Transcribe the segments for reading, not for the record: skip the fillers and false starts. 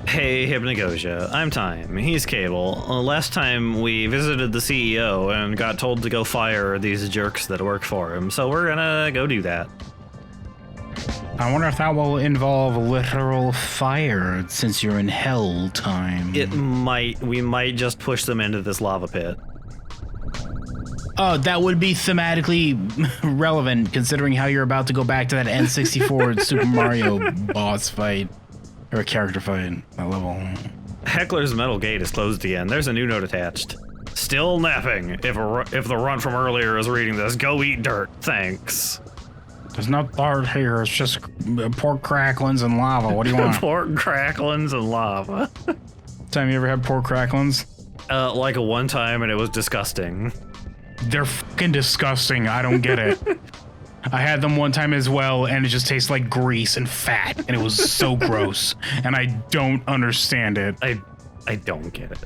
Hey, Hypnagogia. I'm Time. He's Cable. Last time we visited the CEO and got told to go fire these jerks that work for him, so we're gonna go do that. I wonder if that will involve literal fire, since you're in hell time. It might. We might just push them into this lava pit. Oh, that would be thematically relevant, considering how you're about to go back to that N64 Super Mario boss fight. Or a character fight, that level. Heckler's metal gate is closed again. There's a new note attached. Still napping. If the runt from earlier is reading this, go eat dirt. Thanks. There's no dirt here. It's just pork cracklings and lava. What do you want? Pork cracklings and lava. Time you ever had pork cracklings? Like a one time, and it was disgusting. They're fucking disgusting. I don't get it. I had them one time as well, and it just tastes like grease and fat, and it was so gross, and I don't understand it. I don't get it.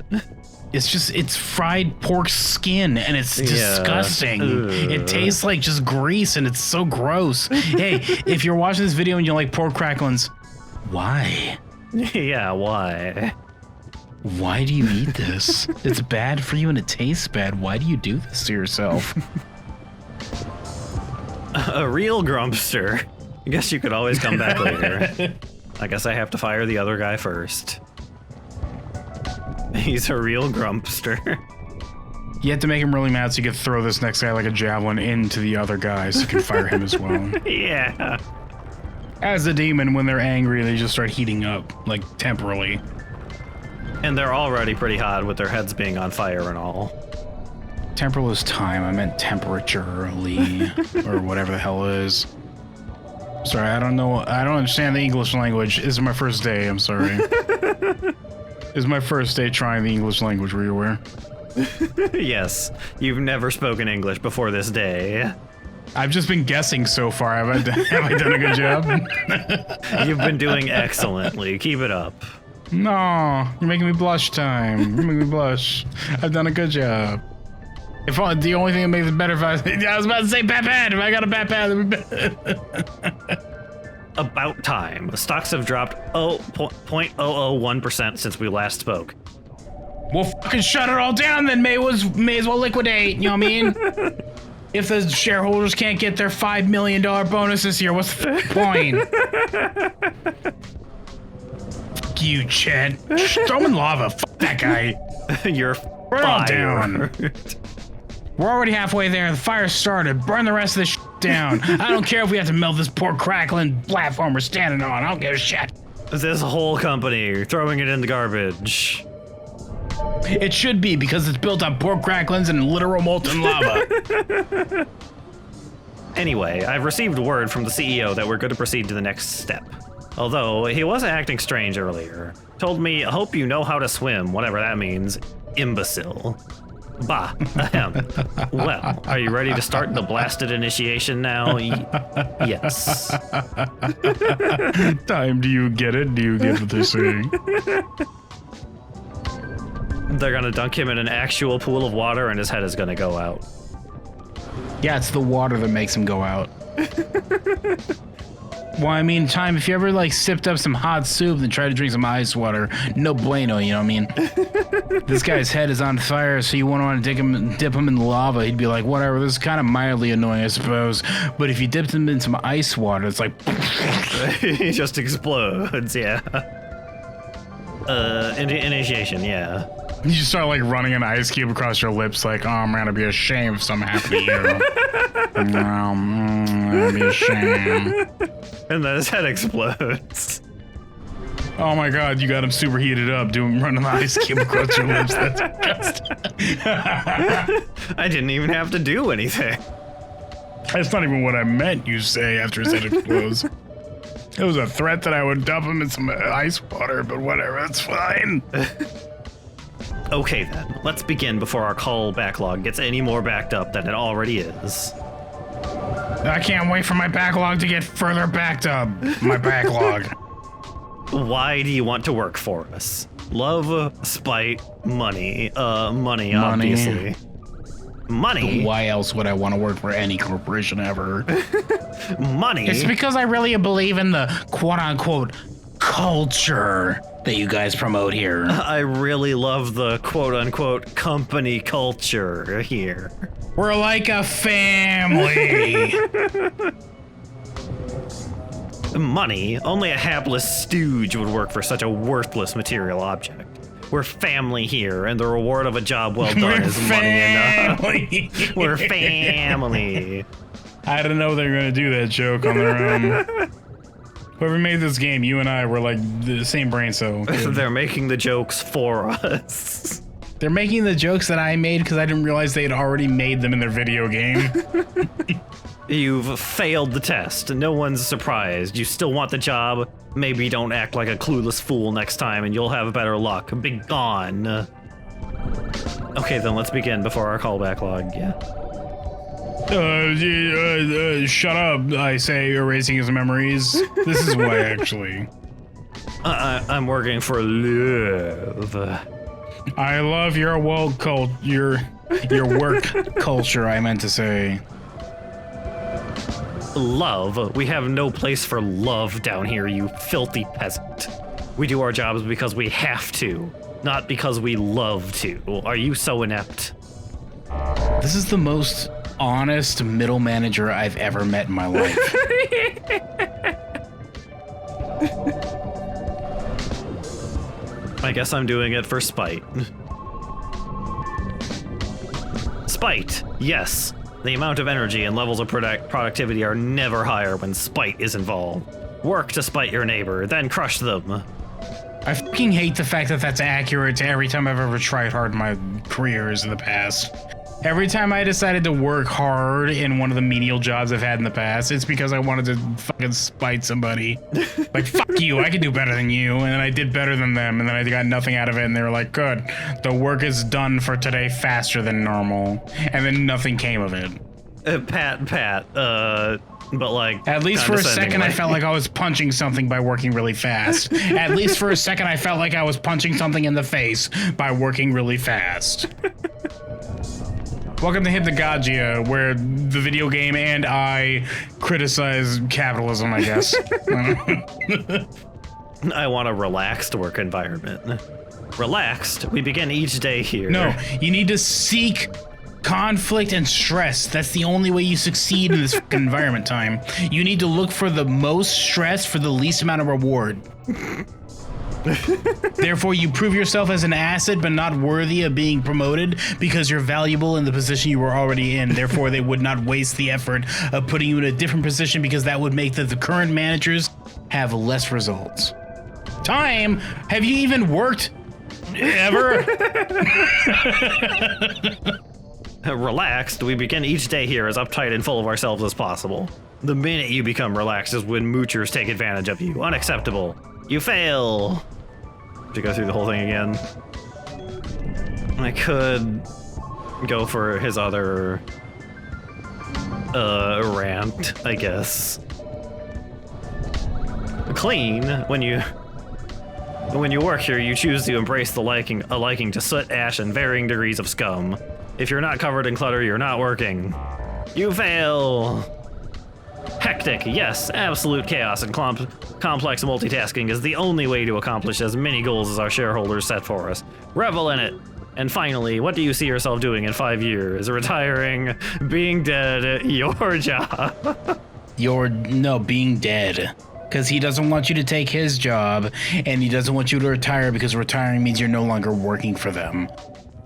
It's fried pork skin, and it's disgusting. It tastes like just grease, and it's so gross. Hey, if you're watching this video and you like pork cracklings, why? Yeah, why? Why do you eat this? It's bad for you and it tastes bad. Why do you do this to yourself? A real grumpster. I guess you could always come back later. I guess I have to fire the other guy first. He's a real grumpster. You have to make him really mad so you can throw this next guy like a javelin into the other guy so you can fire him as well. Yeah. As a demon, when they're angry, they just start heating up, like temporarily. And they're already pretty hot with their heads being on fire and all. Temporal is time. I meant temperaturely, or whatever the hell it is. Sorry, I don't know. I don't understand the English language. This is my first day. I'm sorry. This is my first day trying the English language. Were you aware? Yes, you've never spoken English before this day. I've just been guessing so far. Have I done a good job? You've been doing excellently. Keep it up. No, you're making me blush, Time. You're making me blush. I've done a good job. If the only thing that makes it better if I was about to say Batman. If I got a Batman, About time. Stocks have dropped 0.001% since we last spoke. Well, fucking shut it all down then. May as well liquidate. You know what I mean? If the shareholders can't get their $5 million bonus this year, what's the point? Fuck you, Chad. Throw him in lava. Fuck that guy. You're Burn all fired. down. We're already halfway there. The fire started. Burn the rest of this shit down. I don't care if we have to melt this poor crackling platform we're standing on. I don't give a shit. This whole company, throwing it in the garbage. It should be, because it's built on pork cracklings and literal molten lava. Anyway, I've received word from the CEO that we're good to proceed to the next step. Although, he was acting strange earlier. Told me, hope you know how to swim, whatever that means. Imbecile. Bah, ahem. Well, are you ready to start the blasted initiation now? Yes. Time, do you get it? Do you get what they're saying? They're gonna dunk him in an actual pool of water and his head is gonna go out. Yeah, it's the water that makes him go out. Well, I mean, Time, if you ever, like, sipped up some hot soup and tried to drink some ice water, no bueno, you know what I mean? This guy's head is on fire, so you wouldn't want to dip him in the lava. He'd be like, whatever, this is kind of mildly annoying, I suppose. But if you dipped him in some ice water, it's like... He just explodes, yeah. Initiation, yeah. You just start, like, running an ice cube across your lips, like, oh, I'm gonna be ashamed if something happened to you. I'm gonna be ashamed. And then his head explodes. Oh my god, you got him super heated up, running the ice cube across your lips. That's disgusting. I didn't even have to do anything. That's not even what I meant, you say, after his head explodes. It was a threat that I would dump him in some ice water, but whatever, that's fine. Okay then, let's begin before our call backlog gets any more backed up than it already is. I can't wait for my backlog to get further backed up. My backlog. Why do you want to work for us? Love, spite, money. Money, obviously. Money? Why else would I want to work for any corporation ever? Money? It's because I really believe in the quote-unquote culture. that you guys promote here. I really love the quote-unquote company culture here. We're like a family. Money? Only a hapless stooge would work for such a worthless material object. We're family here, and the reward of a job well done is money enough. We're family. I didn't know they were going to do that joke on their own. Whoever made this game, you and I were like the same brain cell. They're making the jokes for us. They're making the jokes that I made because I didn't realize they had already made them in their video game. You've failed the test. No one's surprised. You still want the job? Maybe don't act like a clueless fool next time and you'll have better luck. Be gone. Okay, then let's begin before our callback log. Yeah. Shut up, I say, erasing his memories. This is why, actually. I'm working for love. I love your your work culture, I meant to say. Love? We have no place for love down here, you filthy peasant. We do our jobs because we have to, not because we love to. Are you so inept? This is the most honest middle manager I've ever met in my life. I guess I'm doing it for spite. Spite, yes. The amount of energy and levels of productivity are never higher when spite is involved. Work to spite your neighbor, then crush them. I fucking hate the fact that that's accurate to every time I've ever tried hard in my careers in the past. Every time I decided to work hard in one of the menial jobs I've had in the past, it's because I wanted to fucking spite somebody. Like, fuck you, I can do better than you. And then I did better than them, and then I got nothing out of it, and they were like, good, the work is done for today faster than normal. And then nothing came of it. But like... At least for a second, I felt like I was punching something by working really fast. At least for a second, I felt like I was punching something in the face by working really fast. Welcome to Hypnagogia, where the video game and I criticize capitalism, I guess. I want a relaxed work environment. Relaxed? We begin each day here. No, you need to seek conflict and stress. That's the only way you succeed in this environment time. You need to look for the most stress for the least amount of reward. Therefore, you prove yourself as an asset but not worthy of being promoted because you're valuable in the position you were already in. Therefore, they would not waste the effort of putting you in a different position because that would make the current managers have less results. Time? Have you even worked ever? Relaxed, we begin each day here as uptight and full of ourselves as possible. The minute you become relaxed is when moochers take advantage of you. Unacceptable. You fail. To go through the whole thing again. I could go for his other rant, I guess. Clean. When you work here, you choose to embrace a liking to soot, ash, and varying degrees of scum. If you're not covered in clutter, you're not working. You fail. Hectic, yes, absolute chaos and complex multitasking is the only way to accomplish as many goals as our shareholders set for us. Revel in it. And finally, what do you see yourself doing in 5 years? Retiring, being dead, your job. Being dead. Because he doesn't want you to take his job, and he doesn't want you to retire because retiring means you're no longer working for them.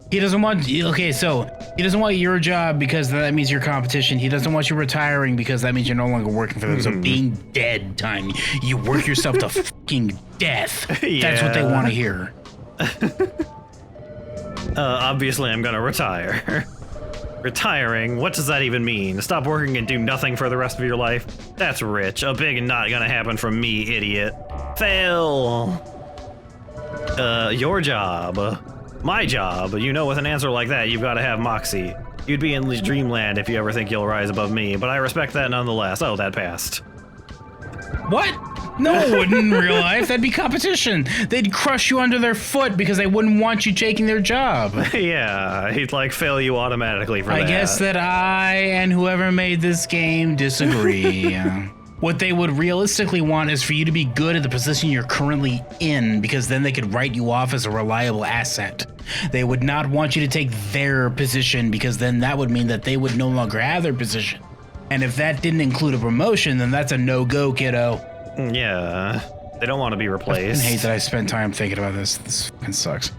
He doesn't want, he doesn't want your job because that means your competition. He doesn't want you retiring because that means you're no longer working for them. So being dead time, you work yourself to fucking death. Yeah. That's what they want to hear. Obviously I'm gonna retire. Retiring? What does that even mean? Stop working and do nothing for the rest of your life? That's rich. A big not gonna happen from me, idiot. Fail. Your job. My job. You know, with an answer like that, you've got to have moxie. You'd be in dreamland if you ever think you'll rise above me, but I respect that nonetheless. Oh, that passed. What? No, it wouldn't in real life. That'd be competition. They'd crush you under their foot because they wouldn't want you taking their job. Yeah, he'd like fail you automatically for that. I guess that I and whoever made this game disagree. What they would realistically want is for you to be good at the position you're currently in, because then they could write you off as a reliable asset. They would not want you to take their position, because then that would mean that they would no longer have their position. And if that didn't include a promotion, then that's a no-go, kiddo. Yeah, they don't want to be replaced. I hate that I spent time thinking about this. This fucking sucks.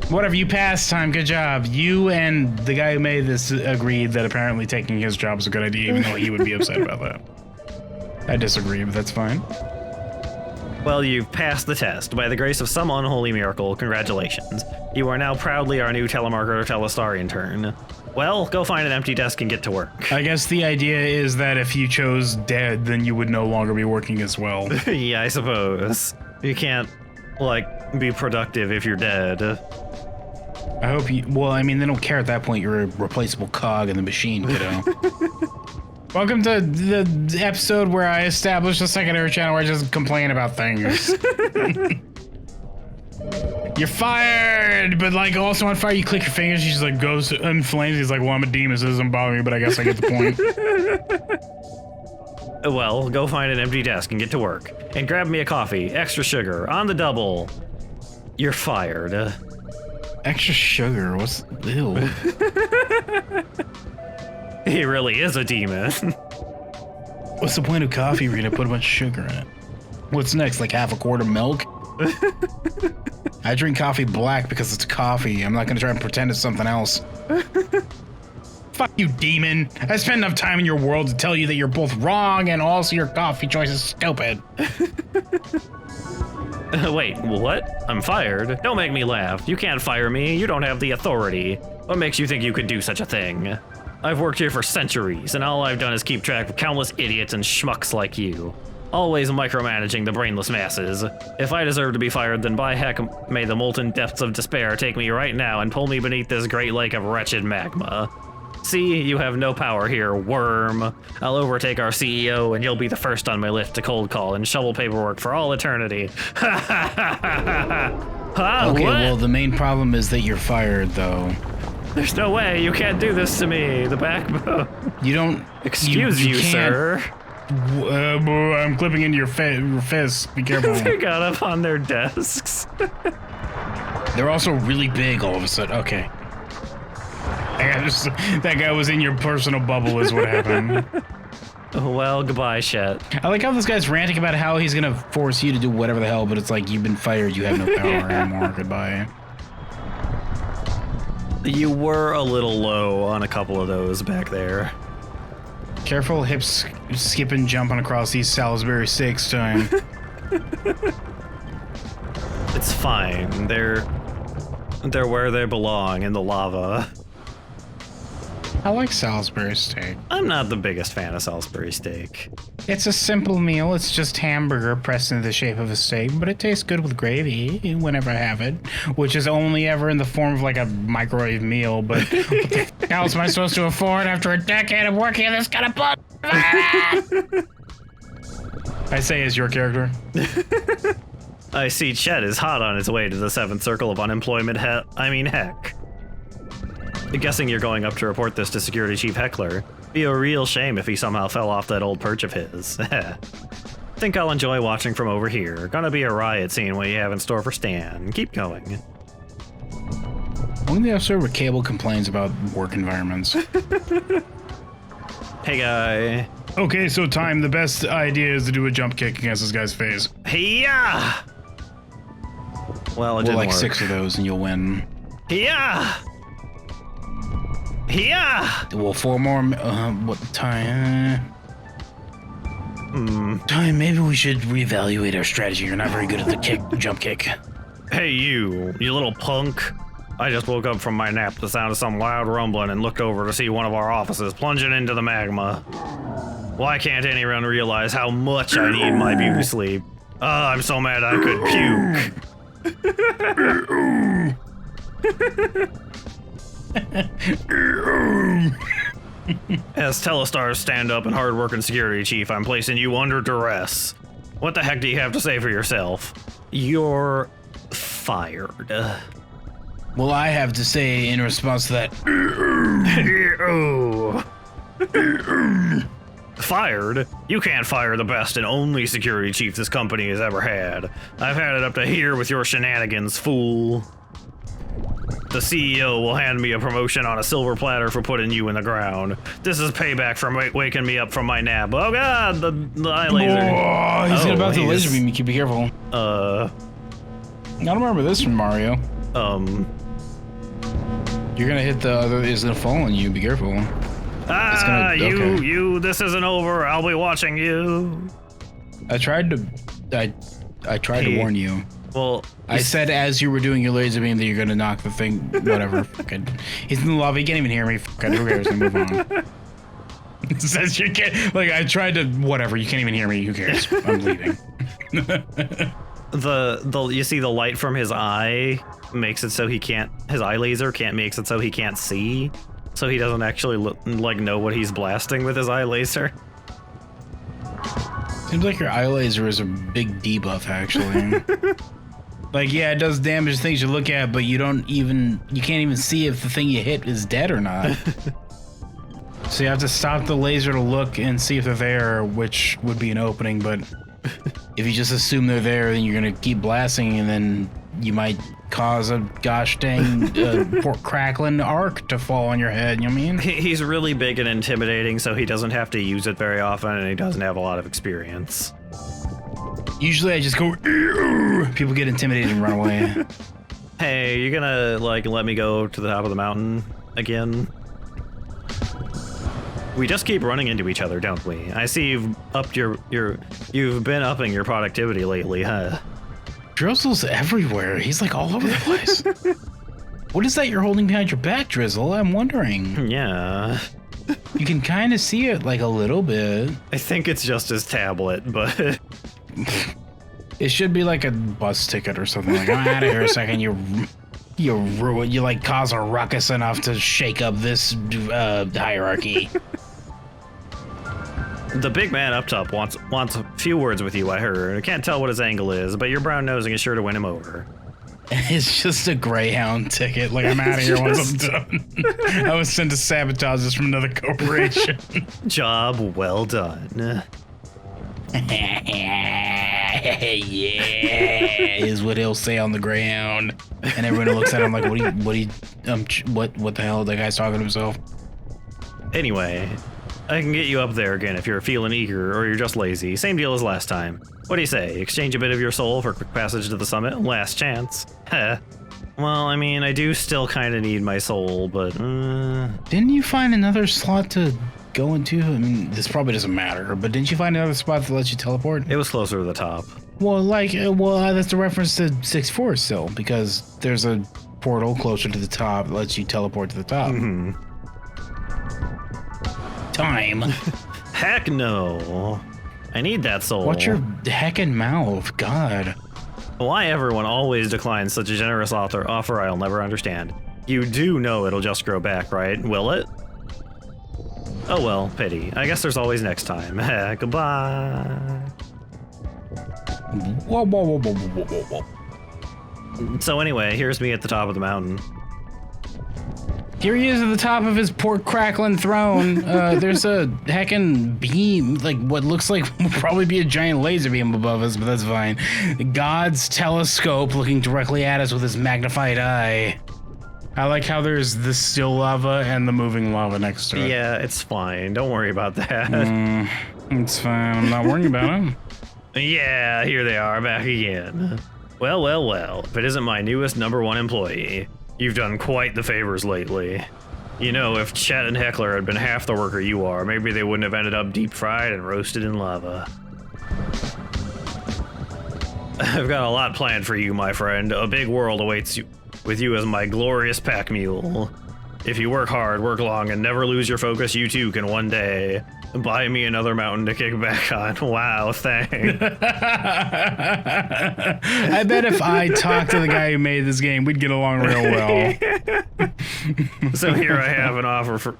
Whatever, you passed time. Good job. You and the guy who made this agreed that apparently taking his job is a good idea, even though he would be upset about that. I disagree, but that's fine. Well, you've passed the test. By the grace of some unholy miracle, congratulations. You are now proudly our new telemarketer telestar intern. Well, go find an empty desk and get to work. I guess the idea is that if you chose dead, then you would no longer be working as well. Yeah, I suppose. You can't, like, be productive if you're dead. I hope you... Well, I mean, they don't care at that point. You're a replaceable cog in the machine, kiddo. Welcome to the episode where I establish a secondary channel where I just complain about things. You're fired! But, like, also on fire, you click your fingers, she just, like, goes in flames. He's like, well, I'm a demon, so it doesn't bother me, but I guess I get the point. Well, go find an empty desk and get to work. And grab me a coffee, extra sugar, on the double. You're fired. Extra sugar? What's... Ew. He really is a demon. What's the point of coffee if you're gonna put a bunch of sugar in it? What's next, like half a quart of milk? I drink coffee black because it's coffee. I'm not gonna try and pretend it's something else. Fuck you, demon. I spent enough time in your world to tell you that you're both wrong and also your coffee choice is stupid. Wait, what? I'm fired? Don't make me laugh. You can't fire me. You don't have the authority. What makes you think you could do such a thing? I've worked here for centuries, and all I've done is keep track of countless idiots and schmucks like you. Always micromanaging the brainless masses. If I deserve to be fired, then by heck, may the molten depths of despair take me right now and pull me beneath this great lake of wretched magma. See, you have no power here, worm. I'll overtake our CEO, and you'll be the first on my list to cold call and shovel paperwork for all eternity. Huh, okay, what? well, the main problem is that you're fired, though. There's no way, you can't do this to me, the backbone. You don't... Excuse you sir. I'm clipping into your fist. Be careful. They got up on their desks. They're also really big all of a sudden. Okay. That guy was in your personal bubble is what happened. Well, goodbye, Shet. I like how this guy's ranting about how he's gonna force you to do whatever the hell, but it's like, you've been fired, you have no power anymore, goodbye. You were a little low on a couple of those back there. Careful hips skipping, jumping across these Salisbury steaks time. It's fine. They're where they belong, in the lava. I like Salisbury steak. I'm not the biggest fan of Salisbury steak. It's a simple meal. It's just hamburger pressed into the shape of a steak, but it tastes good with gravy whenever I have it, which is only ever in the form of like a microwave meal, but what the hell else am I supposed to afford after a decade of working in this kind of butt? I say as your character. I see Chet is hot on his way to the 7th circle of unemployment heck. Guessing you're going up to report this to Security Chief Heckler. Be a real shame if he somehow fell off that old perch of his. Think I'll enjoy watching from over here. Gonna be a riot seeing what you have in store for Stan. Keep going. Only the episode where Cable complains about work environments. Hey, guy. Okay, so time. The best idea is to do a jump kick against this guy's face. Hey-ya! Well, it didn't like work. 6 of those and you'll win. Yeah. Yeah. Well, 4 more. What time? Time. Maybe we should reevaluate our strategy. You're not very good at the jump kick. Hey, you little punk. I just woke up from my nap to the sound of some loud rumbling and looked over to see one of our offices plunging into the magma. Why can't anyone realize how much I need my beauty sleep? I'm so mad I could puke. As Telestar's stand-up and hard-working security chief, I'm placing you under duress. What the heck do you have to say for yourself? You're fired. Well, I have to say in response to that. Fired? You can't fire the best and only security chief this company has ever had. I've had it up to here with your shenanigans, fool. The CEO will hand me a promotion on a silver platter for putting you in the ground. This is payback for waking me up from my nap. Oh god, the eye laser. Oh, he's about to laser beam you. Be careful. I don't remember this from Mario. You're gonna hit the other. It's gonna fall on you. Be careful. You. This isn't over. I'll be watching you. I tried to warn you. Well, I said as you were doing your laser beam that you're gonna knock the thing. Whatever. He's in the lobby. He can't even hear me. Who cares? Move on. It says you can't. Like I tried to. Whatever. You can't even hear me. Who cares? I'm leaving. You see the light from his eye makes it so he can't. His eye laser makes it so he can't see. So he doesn't actually know what he's blasting with his eye laser. Seems like your eye laser is a big debuff, actually. Like, yeah, it does damage things you look at, but you can't even see if the thing you hit is dead or not. So you have to stop the laser to look and see if they're there, which would be an opening, but if you just assume they're there, then you're gonna keep blasting, and then you might cause a gosh dang pork crackling arc to fall on your head, you know what I mean? He's really big and intimidating, so he doesn't have to use it very often, and he doesn't have a lot of experience. Usually I just go, ew! People get intimidated and run away. Hey, you gonna, let me go to the top of the mountain again? We just keep running into each other, don't we? I see you've upped you've been upping your productivity lately, huh? Drizzle's everywhere. He's like all over the place. What is that you're holding behind your back, Drizzle? I'm wondering. Yeah. You can kind of see it like a little bit. I think it's just his tablet, but... It should be like a bus ticket or something. Like, I'm out of here a second. You cause a ruckus enough to shake up this hierarchy. The big man up top wants a few words with you, I heard. I can't tell what his angle is, but your brown nosing is sure to win him over. It's just a Greyhound ticket. Like, I'm out of here once I'm done. I was sent to sabotage this from another corporation. Job well done. Yeah, is what he'll say on the Greyhound. And everyone looks at him like, what the hell? That guy's talking to himself. Anyway, I can get you up there again if you're feeling eager or you're just lazy. Same deal as last time. What do you say? Exchange a bit of your soul for quick passage to the summit? Last chance. Heh. Well, I mean, I do still kind of need my soul, but... Didn't you find another slot to go into? I mean, this probably doesn't matter, but didn't you find another spot that lets you teleport? It was closer to the top. Well, that's a reference to 6-4 still, because there's a portal closer to the top that lets you teleport to the top. Mm-hmm. Time. Heck no. I need that soul. Watch your heckin' mouth, God. Why everyone always declines such a generous offer I'll never understand. You do know it'll just grow back, right? Will it? Oh well, pity. I guess there's always next time. Goodbye. Whoa. So anyway, here's me at the top of the mountain. Here he is at the top of his pork crackling throne. There's a heckin' beam, like what looks like will probably be a giant laser beam above us, but that's fine. God's telescope looking directly at us with his magnified eye. I like how there's the still lava and the moving lava next to it. Yeah, it's fine. Don't worry about that. It's fine. I'm not worrying about it. Yeah, here they are, back again. Well. If it isn't my newest #1 employee, you've done quite the favors lately. You know, if Chet and Heckler had been half the worker you are, maybe they wouldn't have ended up deep fried and roasted in lava. I've got a lot planned for you, my friend. A big world awaits you, with you as my glorious pack mule. If you work hard, work long, and never lose your focus, you too can one day buy me another mountain to kick back on. Wow, thanks. I bet if I talked to the guy who made this game, we'd get along real well. So here I have an offer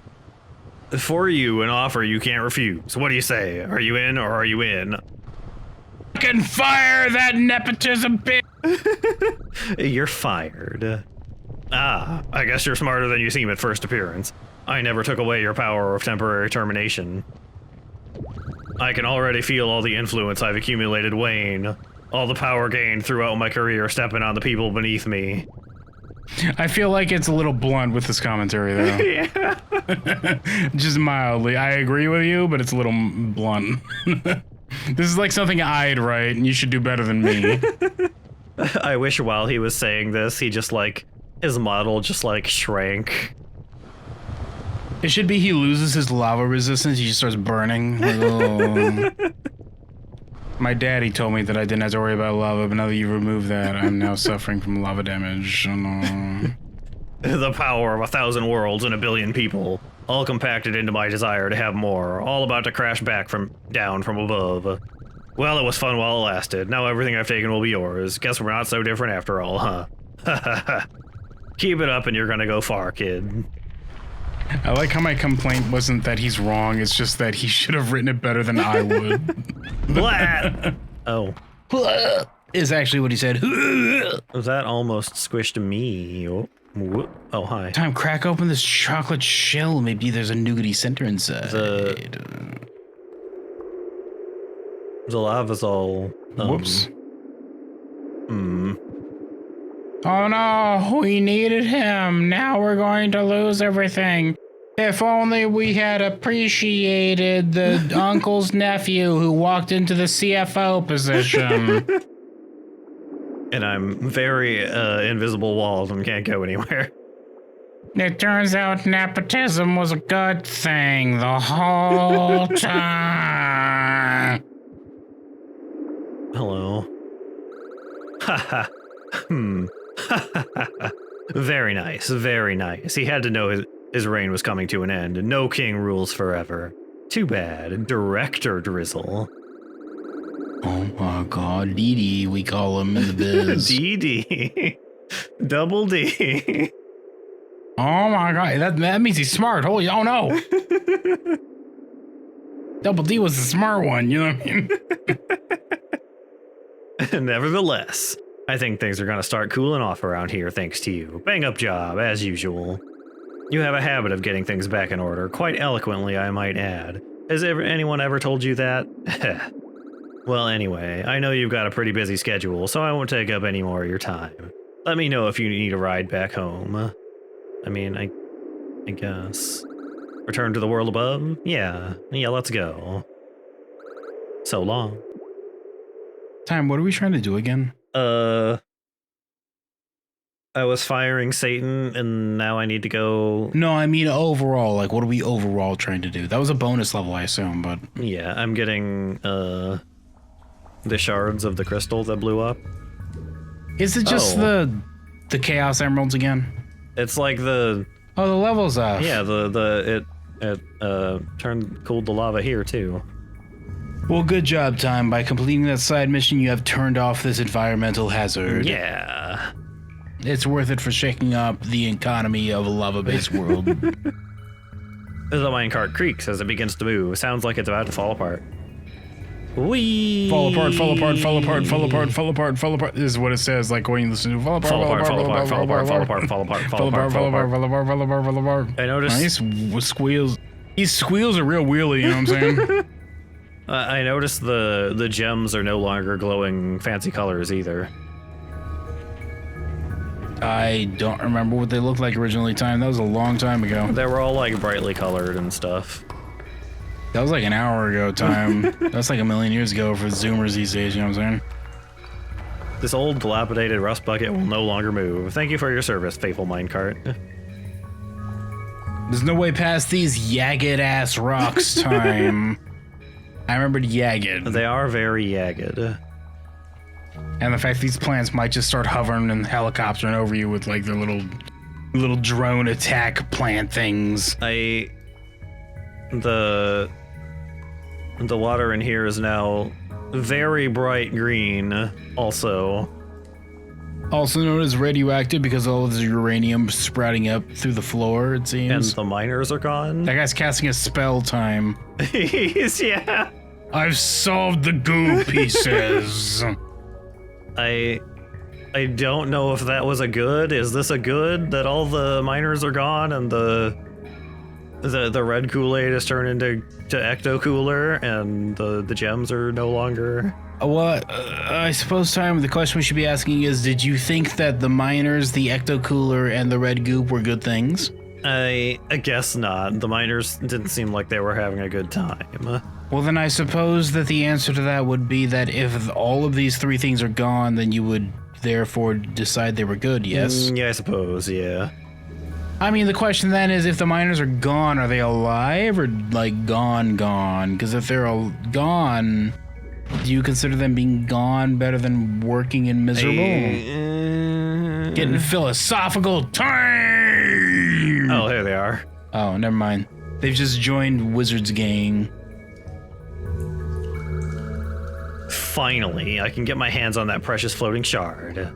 for you, an offer you can't refuse. What do you say? Are you in or are you in? I can fire that nepotism bitch. You're fired. Ah, I guess you're smarter than you seem at first appearance. I never took away your power of temporary termination. I can already feel all the influence I've accumulated wane. All the power gained throughout my career stepping on the people beneath me. I feel like it's a little blunt with this commentary, though. Yeah. Just mildly. I agree with you, but it's a little blunt. This is like something I'd write, and you should do better than me. I wish while he was saying this, he just like, his model just like shrank. It should be he loses his lava resistance, he just starts burning. Like, oh. My daddy told me that I didn't have to worry about lava, but now that you remove that, I'm now suffering from lava damage. Oh, no. The power of 1,000 worlds and 1 billion people, all compacted into my desire to have more, all about to crash back down from above. Well, it was fun while it lasted. Now everything I've taken will be yours. Guess we're not so different after all, huh? Keep it up and you're gonna go far, kid. I like how my complaint wasn't that he's wrong, it's just that he should have written it better than I would. Blah! Oh. Is actually what he said. That almost squished me. Oh, hi. Time, crack open this chocolate shell. Maybe there's a nougaty center inside. The lava's all... Whoops. Oh no, we needed him. Now we're going to lose everything. If only we had appreciated the uncle's nephew who walked into the CFO position. And I'm very invisible walls and can't go anywhere. It turns out nepotism was a good thing the whole time. Hello. Haha. Very nice, very nice. He had to know his reign was coming to an end. No king rules forever. Too bad. Director Drizzle. Oh my god, Dee we call him in the biz. DD. Double D. Oh my god, that means he's smart. Holy, oh no. Double D was the smart one, you know what I mean? Nevertheless, I think things are gonna start cooling off around here thanks to you. Bang up job, as usual. You have a habit of getting things back in order, quite eloquently, I might add. Has anyone ever told you that? Well, anyway, I know you've got a pretty busy schedule, so I won't take up any more of your time. Let me know if you need a ride back home. I mean, I guess. Return to the world above? Yeah, let's go. So long. Time, what are we trying to do again? I was firing Satan, and now I need to go... No, I mean overall, like what are we overall trying to do? That was a bonus level, I assume, but... Yeah, I'm getting, the shards of the crystal that blew up. Is it just the Chaos Emeralds again? It's like the... Oh, the level's off. Yeah, it cooled the lava here, too. Well, good job, Time. By completing that side mission, you have turned off this environmental hazard. Yeah. It's worth it for shaking up the economy of a lava-based world. The minecart creaks as it begins to move. Sounds like it's about to fall apart. Whee! Fall apart, fall apart, fall apart, fall apart, fall apart, fall apart. This is what it says, like when you listen to fall apart, fall apart, fall apart, fall apart, fall apart, fall apart, fall apart, fall apart, fall apart, fall apart, fall apart. I noticed... These squeals. These squeals are real wheelie, you know what I'm saying? I noticed the gems are no longer glowing fancy colors either. I don't remember what they looked like originally, Time. That was a long time ago. They were all like brightly colored and stuff. That was like an hour ago, Time. That's like a million years ago for Zoomers these days, you know what I'm saying? This old dilapidated rust bucket will no longer move. Thank you for your service, faithful minecart. There's no way past these jagged-ass rocks, Time. I remembered jagged. They are very jagged. And the fact these plants might just start hovering and helicoptering over you with like their little drone attack plant things. The water in here is now very bright green, also. Also known as radioactive because all of the uranium sprouting up through the floor, it seems. And the miners are gone. That guy's casting a spell, Time. Yeah. I've solved the goop, he says. I don't know if that was a good. Is this a good that all the miners are gone and the The red Kool-Aid is turned into Ecto Cooler, and the gems are no longer. Well, I suppose, Time, the question we should be asking is, did you think that the miners, the Ecto Cooler, and the red goop were good things? I guess not. The miners didn't seem like they were having a good time. Well, then I suppose that the answer to that would be that if all of these three things are gone, then you would therefore decide they were good, yes? Yeah, I suppose, yeah. I mean, the question then is, if the miners are gone, are they alive or, like, gone? Because if they're all gone, do you consider them being gone better than working and miserable? Getting philosophical time! Oh, here they are. Oh, never mind. They've just joined Wizard's gang. Finally, I can get my hands on that precious floating shard.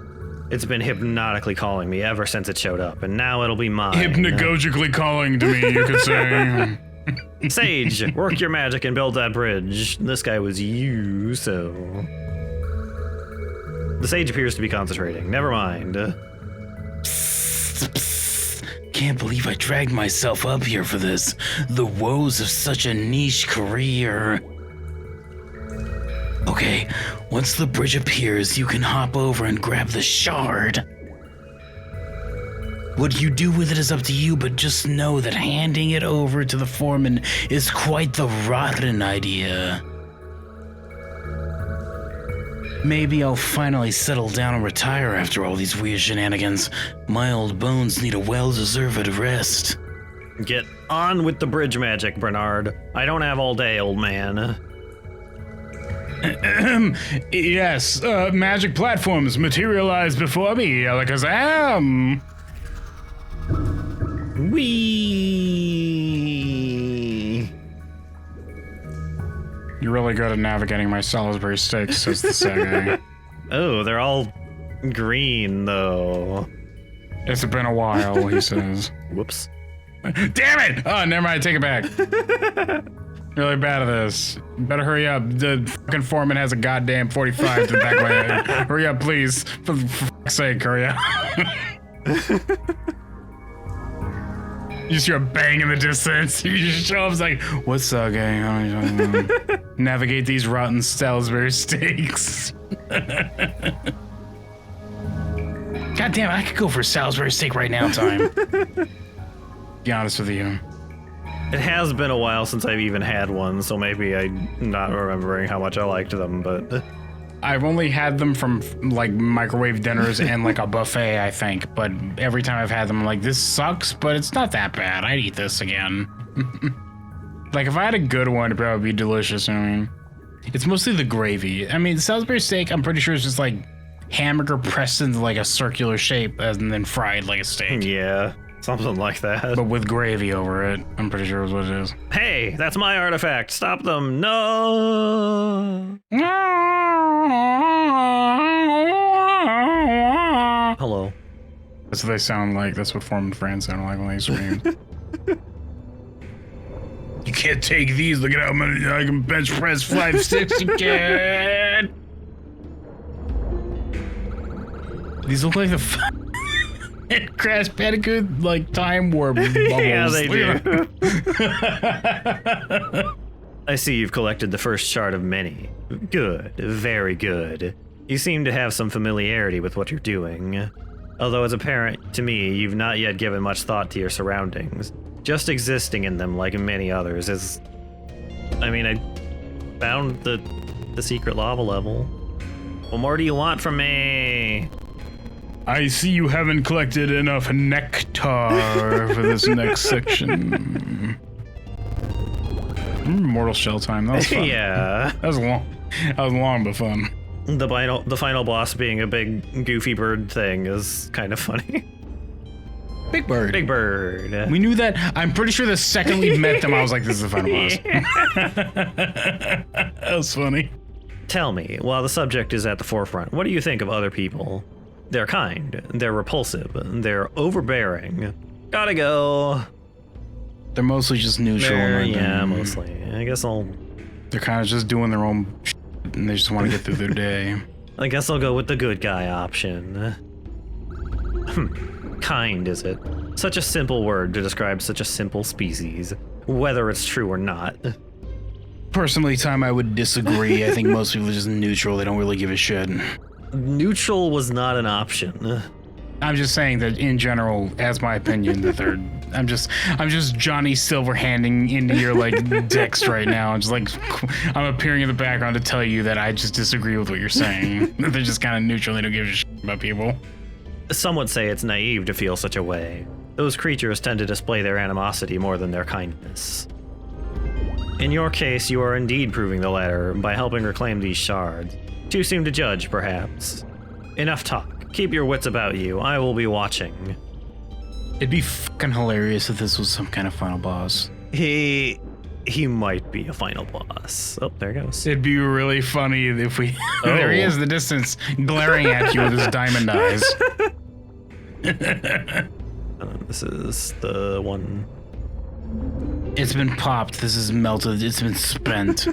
It's been hypnotically calling me ever since it showed up, and now it'll be mine. Hypnagogically calling to me, you could say. Sage, work your magic and build that bridge. This guy was you, so... The sage appears to be concentrating. Never mind. Can't believe I dragged myself up here for this. The woes of such a niche career. Okay, once the bridge appears, you can hop over and grab the shard. What you do with it is up to you, but just know that handing it over to the foreman is quite the rotten idea. Maybe I'll finally settle down and retire after all these weird shenanigans. My old bones need a well-deserved rest. Get on with the bridge magic, Bernard. I don't have all day, old man. Yes, magic platforms materialize before me, Alakazam. Whee! You're really good at navigating my Salisbury steaks, says the Sega. Oh, they're all green, though. It's been a while, he says. Whoops. Damn it! Oh, never mind, take it back. Really bad at this. Better hurry up. The fucking foreman has a goddamn 45 to the back of my head. Hurry up, please. For fuck's sake, hurry up. You just hear a bang in the distance. You just show up, it's like, what's up, gang? Navigate these rotten Salisbury steaks. God damn it, I could go for a Salisbury steak right now, Time. Be honest with you. It has been a while since I've even had one, so maybe I'm not remembering how much I liked them, but... I've only had them from, like, microwave dinners and, like, a buffet, I think. But every time I've had them, I'm like, this sucks, but it's not that bad. I'd eat this again. Like, if I had a good one, it'd probably be delicious, I mean. It's mostly the gravy. I mean, Salisbury steak, I'm pretty sure it's just, like, hamburger pressed into, like, a circular shape and then fried like a steak. Yeah. Something like that. But with gravy over it, I'm pretty sure is what it is. Hey, that's my artifact. Stop them. No. Hello. That's what they sound like. That's what Foreman Friends sound like when they scream. You can't take these. Look at how many I can bench press 5 sticks again. These look like the Crash Bandicoot, like, time warp bubbles. Yeah, they do. I see you've collected the first shard of many. Good, very good. You seem to have some familiarity with what you're doing. Although it's apparent to me you've not yet given much thought to your surroundings. Just existing in them, like many others, is... I mean, I found the secret lava level. What more do you want from me? I see you haven't collected enough nectar for this next section. Mortal Shell time. That was fun. Yeah. That was long but fun. The final boss being a big goofy bird thing is kind of funny. Big Bird. Big Bird. We knew that. I'm pretty sure the second we met them, I was like, this is the final boss. That was funny. Tell me, while the subject is at the forefront, what do you think of other people? They're kind, they're repulsive, they're overbearing. Gotta go. They're mostly just neutral. Yeah, mostly. I guess They're kind of just doing their own shit, and they just want to get through their day. I guess I'll go with the good guy option. Kind, is it? Such a simple word to describe such a simple species, whether it's true or not. Personally, Time, I would disagree. I think most people are just neutral. They don't really give a shit. Neutral was not an option. I'm just saying that in general, as my opinion, the third. I'm just Johnny Silverhanding into your like text right now. I'm just like I'm appearing in the background to tell you that I just disagree with what you're saying. They're just kind of neutral. They don't give a shit about people. Some would say it's naive to feel such a way. Those creatures tend to display their animosity more than their kindness. In your case, you are indeed proving the latter by helping reclaim these shards. Too soon to judge, perhaps. Enough talk. Keep your wits about you. I will be watching. It'd be fucking hilarious if this was some kind of final boss. He might be a final boss. Oh, there he goes. It'd be really funny if we... There he is in the distance, glaring at you with his diamond eyes. This is the one. It's been popped. This is melted. It's been spent.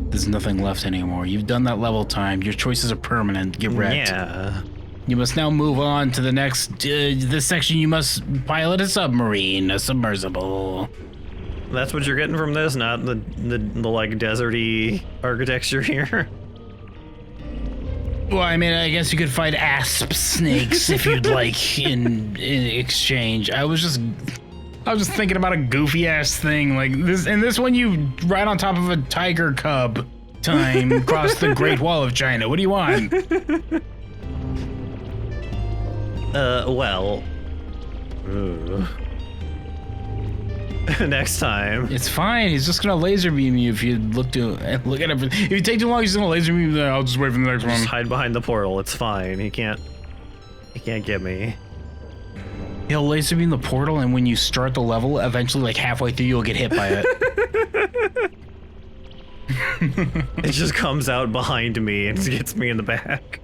There's nothing left anymore. You've done that level time. Your choices are permanent. Get wrecked. Yeah. You must now move on to the next. This section, you must pilot a submarine, a submersible. That's what you're getting from this, not the like deserty architecture here. Well, I mean, I guess you could fight asp snakes if you'd like in exchange. I was just thinking about a goofy ass thing like this. In this one, you ride on top of a tiger cub. Time across the Great Wall of China. What do you want? Well. Next time. It's fine. He's just gonna laser beam you if you look at him. If you take too long, he's just gonna laser beam you. I'll just wait for the next one. Just hide behind the portal. It's fine. He can't get me. He'll laser beam the portal, and when you start the level, eventually, like halfway through, you'll get hit by it. It just comes out behind me and gets me in the back.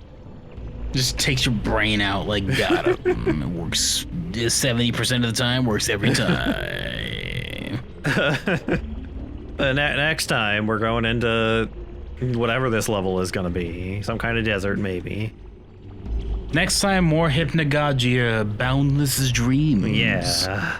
Just takes your brain out like got it. It works 70% of the time, works every time. Next time, we're going into whatever this level is going to be. Some kind of desert, maybe. Next time, more Hypnagogia, Boundless Dreams. Yeah.